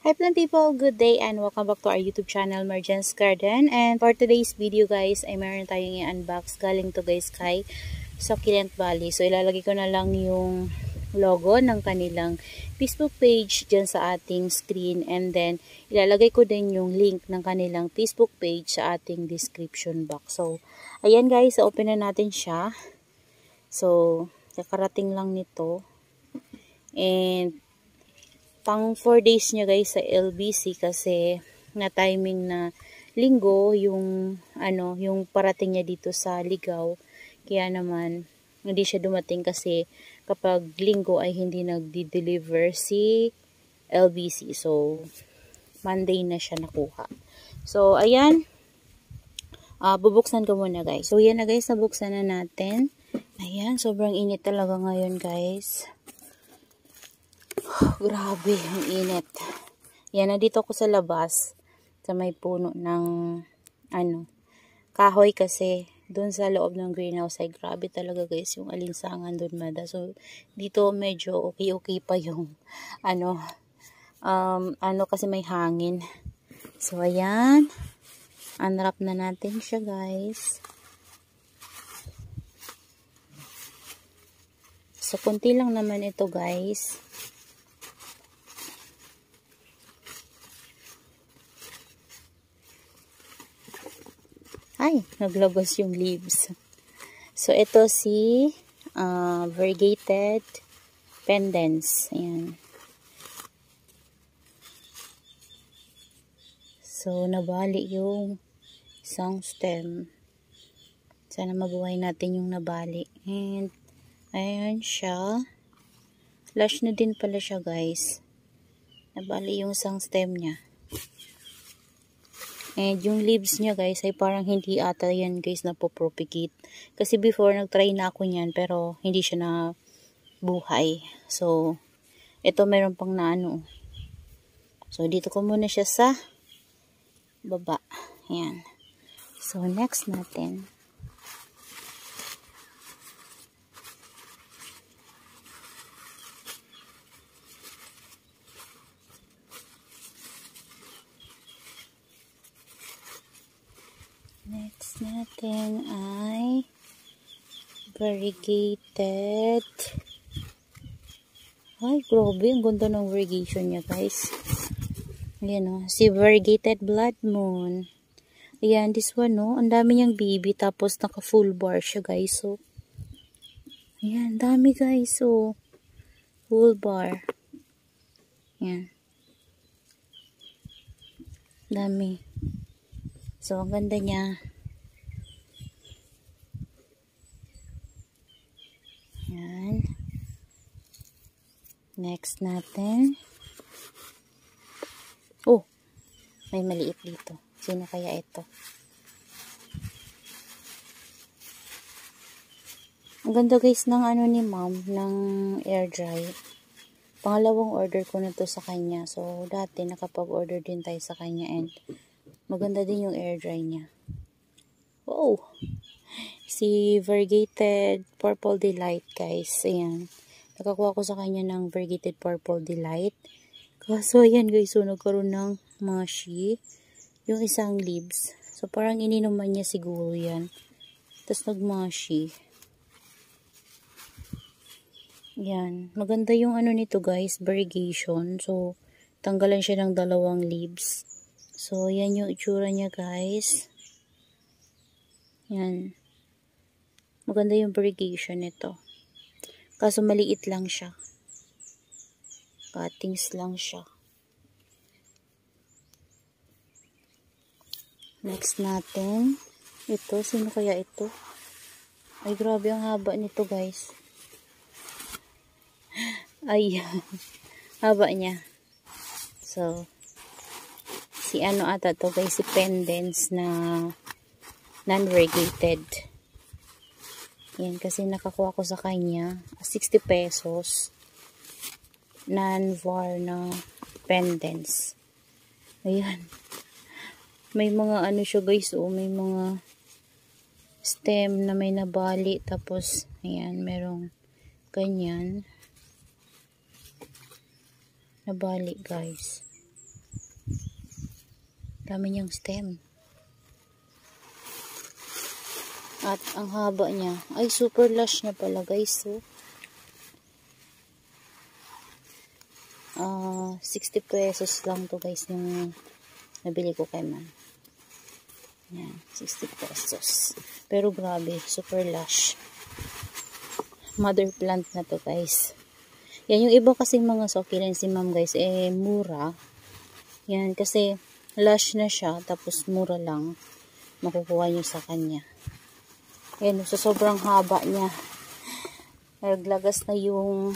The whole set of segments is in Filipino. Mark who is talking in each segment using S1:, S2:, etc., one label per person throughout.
S1: Hi plant people, good day and welcome back to our YouTube channel, Marjan's Garden. And for today's video guys, ay meron tayong i-unbox. Galing to guys kay Succulent Valley. So ilalagay ko na lang yung logo ng kanilang Facebook page dyan sa ating screen. And then ilalagay ko din yung link ng kanilang Facebook page sa ating description box. So ayan guys, open na natin siya. So kakarating lang nito. And pang 4 days niya guys sa LBC kasi na timing na linggo yung yung parating niya dito sa Ligaw. Kaya naman hindi siya dumating kasi kapag linggo ay hindi nagdi-deliver si LBC. So Monday na siya nakuha. So ayan, bubuksan ko muna guys. So yan na guys, nabuksan na natin. Ayan, sobrang init talaga ngayon guys. Grabe, ang init. Yan, nandito ako sa labas. Sa may puno ng kahoy kasi doon sa loob ng greenhouse ay grabe talaga guys yung alinsangan doon mada. So, dito medyo okay pa yung kasi may hangin. So, ayan. Unwrap na natin siya guys. So, konti lang naman ito guys. Ay, naglabas yung leaves. So, ito si variegated pendants. Ayan. So, nabali yung isang stem. Sana mabuhay natin yung nabali. And, ayan siya. Lush na din pala siya, guys. Nabali yung isang stem niya. And yung leaves niya guys ay parang hindi ata yan guys na po-propagate. Kasi before nag-try na ako niyan pero hindi siya na buhay. So ito meron pang na So dito ko muna siya sa baba. Ayan. So next natin. Next natin ay variegated. Ay, grabe. Ang ganda ng variegation niya, guys. Ayan, o. Si variegated blood moon. Ayan, this one, no. Ang dami niyang baby. Tapos, naka full bar siya, guys. So, ayan, dami, guys. So, full bar. Ayan. Dami. So, ang ganda niya. Ayan. Next natin. Oh, may maliit dito. Sino kaya ito? Ang ganda guys ng ni ma'am, ng air dry. Pangalawang order ko na to sa kanya. So, dati nakapag-order din tayo sa kanya and maganda din yung air dry niya. Wow! Si Variegated Purple Delight guys. Ayan. Nakakuha ko sa kanya ng Variegated Purple Delight. Kaso ayan guys. So nagkaroon ng mushy. Yung isang leaves. So parang ininuman niya siguro yan. Tapos nagmushy. Ayan. Maganda yung nito guys. Variegation. So tanggalan siya ng 2 leaves. So yan yung itsura niya guys. Yan. Maganda yung variegation nito. Kaso maliit lang siya. Cuttings lang siya. Next natin. Ito. Sino kaya ito? Ay, grabe ang haba nito guys. Ay, haba niya. So, si ata to guys. Si pendants na non-variegated. Yan, kasi nakakuha ko sa kanya 60 pesos non-var na pendants. Ayan. May mga siya guys, may mga stem na may nabali. Tapos, ayan, merong ganyan. Nabali guys. Dami niyang stem. At ang haba niya. Ay, super lush niya pala guys. So, 60 pesos lang to guys yung nabili ko kay ma'am. Yan, 60 pesos. Pero grabe, super lush. Mother plant na to guys. Yan, yung iba kasing mga succulents si ma'am guys, mura. Yan, kasi lush na siya, tapos mura lang. Makukuha nyo sa kanya. Yan, sa sobrang haba niya. Naglagas na yung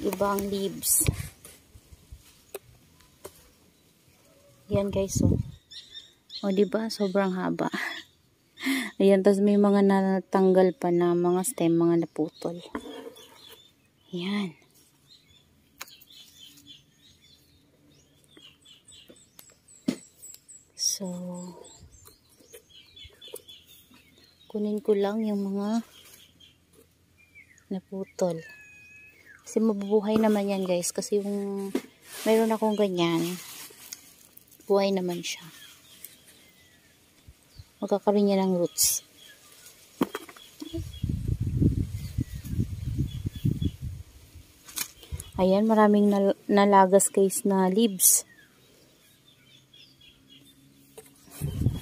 S1: ibang leaves. Yan guys, so. O, diba? Sobrang haba. Ayan, tapos may mga natanggal pa na mga stem, mga naputol. Ayan. So, kunin ko lang yung mga naputol. Kasi mabubuhay naman yan guys. Kasi yung mayroon akong ganyan, buhay naman siya. Magkakaroon niya ng roots. Ayan, maraming nalagas guys na leaves.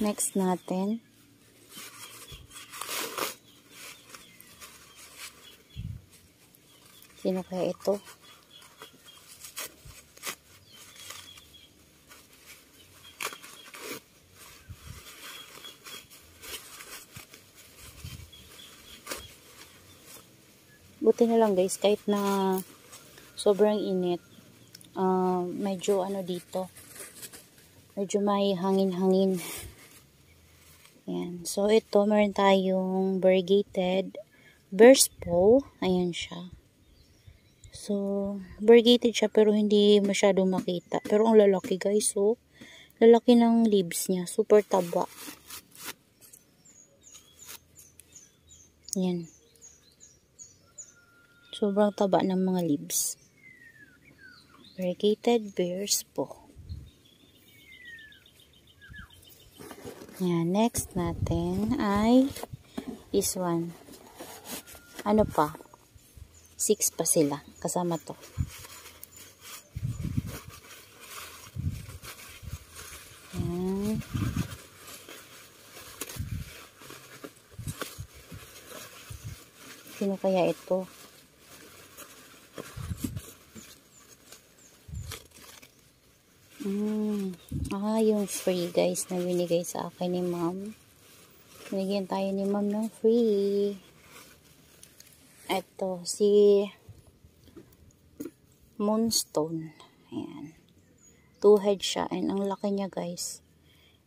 S1: Next natin. Sino kaya ito? Buti na lang guys, kahit na sobrang init, medyo ano dito, medyo may hangin-hangin. Ayan. So ito, meron tayong variegated Burstbow. Ayan siya. So, variegated siya pero hindi masyadong makita. Pero ang lalaki guys, so, lalaki ng leaves niya. Super taba. Ayan. Sobrang taba ng mga leaves. Variegated Burstbow. Yan, next natin ay this one. Ano pa? 6 pa sila. Kasama to. Yan. Sino kaya ito? Yung free guys na binigay sa akin ni ma'am. Binigyan tayo ni ma'am ng free. Ito, si Moonstone. Ayan. 2 head siya. And ang laki niya guys.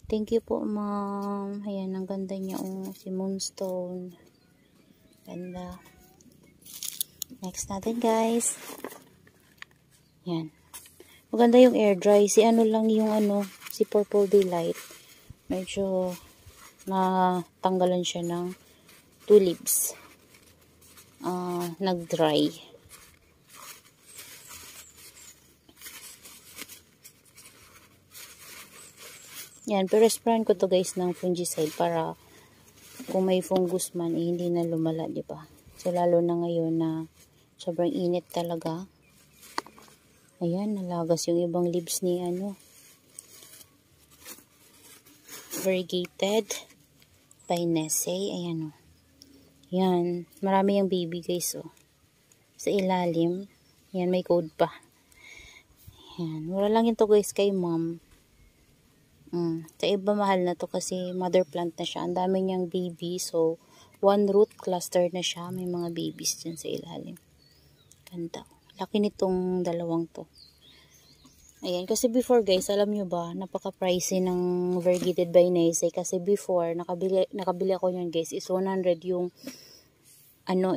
S1: Thank you po ma'am. Ayan, ang ganda niya. Si Moonstone. Ganda. Next natin guys. Ayan. Maganda yung air dry. Si ano lang yung si Purple Delight. Medyo natanggalan siya ng 2 leaves. Nag-dry. Yan, pero sprayan ko to guys ng fungicide para kung may fungus man, hindi na lumala, diba? So, lalo na ngayon na sobrang init talaga. Ayan, nalagas yung ibang leaves ni variegated Pinacea. Ayan o. Yan, marami yung baby guys o. Sa ilalim. Yan, may code pa. Yan, mura lang ito guys kay mom. Sa iba mahal na to kasi mother plant na siya. Ang dami niyang baby. So, 1 root cluster na siya. May mga babies dyan sa ilalim. Ganda. Laki nitong dalawang to. Ayan, kasi before guys, alam nyo ba, napaka-pricey ng variegated Pinacea. Kasi before, nakabili ako yun guys, is 100 yung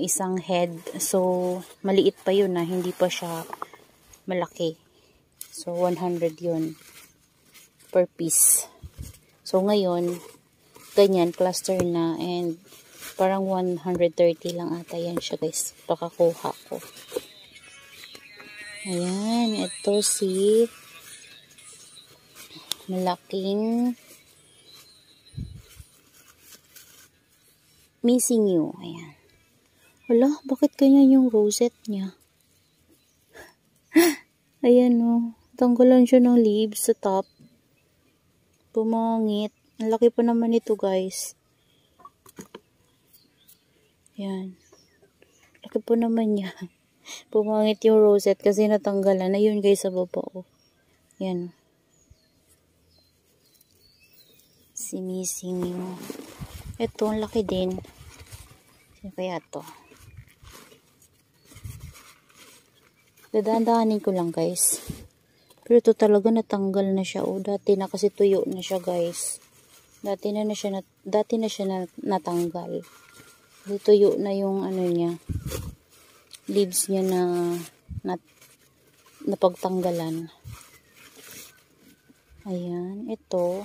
S1: isang head. So, maliit pa yun hindi pa siya malaki. So, 100 yun per piece. So, ngayon, ganyan, cluster na, and parang 130 lang ata yan siya guys. Pakakuha ko. Ayan, ito si malaking missing you. Ayan. Hala, bakit ganyan yung rosette niya? Ayan o. Tanggalan siya ng leaves sa top. Pumangit. Ang laki pa naman ito, guys. Ayan. Laki po naman niya. Pumangit yung rosette kasi natanggalan. Ayun, guys, sa baba o. Ayan. Si missing you. Ito, ang laki din. Sino kaya to? Dadaan-daanin ko lang, guys. Pero ito talaga natanggal na siya. O, dati na kasi tuyo na siya, guys. Dati na siya natanggal. Kasi tuyo na yung ano niya. Leaves niya na napagtanggalan. Ayan. Ito.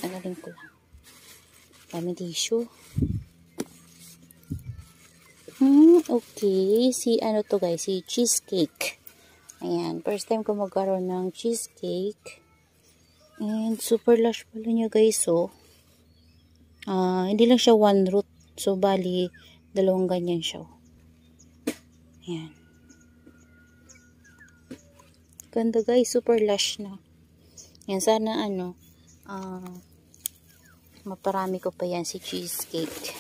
S1: Ano ko lang. Daming tissue. Okay. Ano to, guys? Si cheesecake. Ayan. First time ko magkaroon ng cheesecake. And super lush pala niya, guys. So, hindi lang siya one root. So, bali, dalawang ganyan siya. Ayan. Ganda, guys. Super lush na. Ayan. Sana, maparami ko pa yan si cheesecake.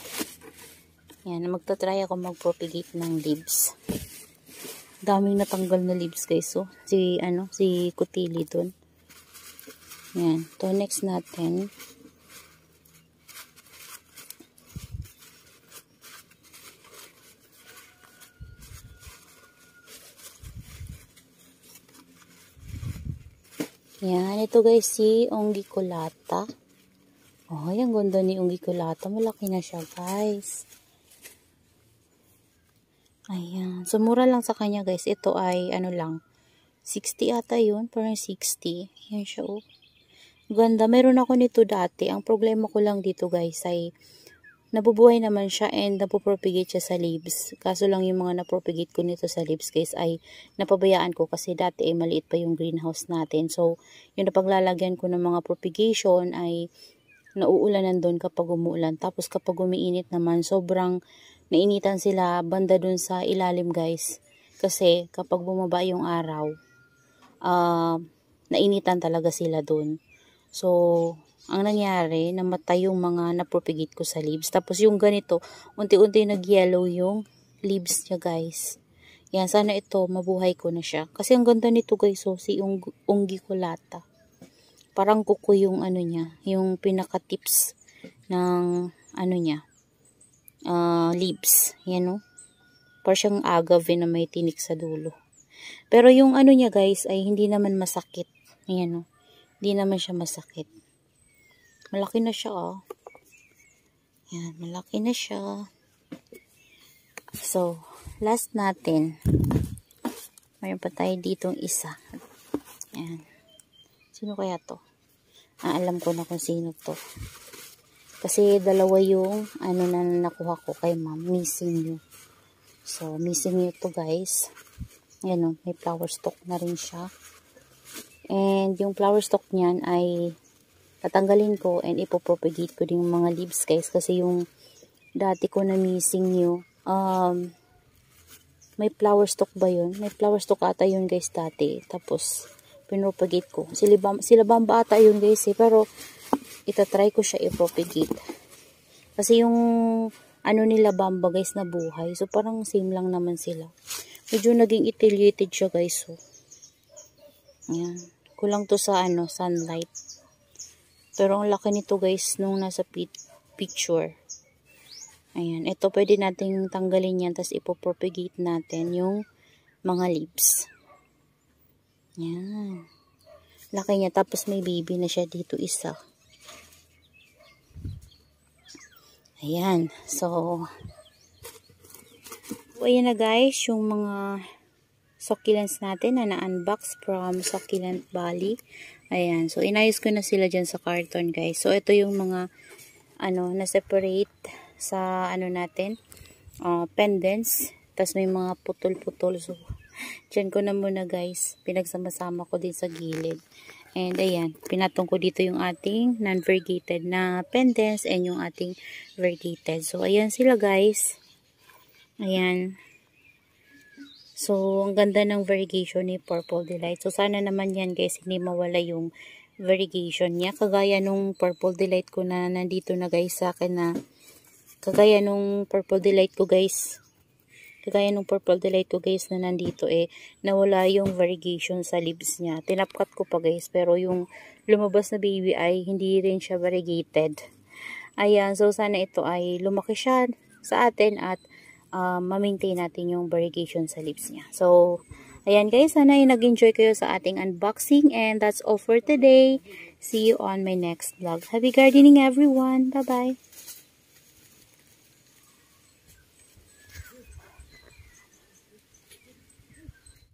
S1: Yan, magta-try ako mag-propagate ng leaves. Daming natanggal na leaves, guys. So, si Kutili dun. Yan. To next natin. Yan. Ito, guys, si unghiculata. Oh, yung ganda ni unghiculata. Malaki na siya, guys. Ayan. So, mura lang sa kanya, guys. Ito ay, lang, 60 ata yun. Parang 60. Ayan siya, oh. Ganda. Meron ako nito dati. Ang problema ko lang dito, guys, ay nabubuhay naman siya and napopropagate siya sa leaves. Kaso lang yung mga napropagate ko nito sa leaves, guys, ay napabayaan ko kasi dati ay maliit pa yung greenhouse natin. So, yung napaglalagyan ko ng mga propagation ay nauulanan doon kapag umuulan. Tapos kapag umiinit naman, sobrang nainitan sila banda dun sa ilalim, guys. Kasi kapag bumaba yung araw, nainitan talaga sila dun. So, ang nangyari, namatay yung mga napropagate ko sa leaves. Tapos yung ganito, unti-unti nag-yellow yung leaves niya, guys. Yan, sana ito, mabuhay ko na siya. Kasi ang ganda nito, guys, so, si unghiculata. Parang kuko yung niya, yung pinaka-tips ng niya. Leaves. Yan, o. Parang siyang agave na may tinik sa dulo. Pero yung niya, guys, ay hindi naman masakit. Yan, o. Hindi naman siya masakit. Malaki na siya, oh. Yan, malaki na siya. So, last natin. Mayroon pa tayo ditong isa. Yan. Sino kaya to? Alam ko na kung sino to. Kasi dalawa yung na nakuha ko kay ma'am. Missing you. So, missing you to, guys. Ayan, o. May flower stalk na rin siya. And yung flower stalk niyan ay tatanggalin ko and ipopropagate ko din yung mga leaves, guys. Kasi yung dati ko na missing you, may flower stalk ba yun? May flower stalk ata yun, guys, dati. Tapos, pinopagate ko. Silabamba ata yun, guys, eh. Pero, itatry ko siya i-propagate. Kasi yung nila bamba, guys, na buhay. So, parang same lang naman sila. Medyo naging etiolated siya, guys. So, ayan. Kulang to sa sunlight. Pero ang laki nito, guys, nung nasa picture. Ayan. Ito, pwede nating tanggalin yan. Tapos, ipopropagate natin yung mga leaves. Ayan. Laki niya. Tapos, may baby na siya dito isa. Ayan. So, ayan na, guys, yung mga succulents natin na na-unbox from Succulent Valley. Ayan. So, inayos ko na sila dyan sa carton, guys. So, ito yung mga, na-separate sa, natin, pendants. Tapos, may mga putol-putol. So, Diyan ko na muna guys. Pinagsama-sama ko din sa gilid. And ayan, pinatong ko dito yung ating non-variegated na pendants and yung ating variegated. So ayan sila guys. Ayan. So, ang ganda ng variegation ni Purple Delight. So, sana naman yan guys, hindi mawala yung variegation niya. Kagaya nung Purple Delight ko na nandito na guys sa akin na, kagaya nung Purple Delight ko guys na nandito nawala yung variegation sa leaves niya. Tinapkat ko pa guys, pero yung lumabas na baby ay hindi rin siya variegated. Ayan, so sana ito ay lumaki siya sa atin at ma-maintain natin yung variegation sa leaves niya. So, ayan guys, sana ay nag-enjoy kayo sa ating unboxing, and that's all for today. See you on my next vlog. Happy gardening everyone! Bye-bye!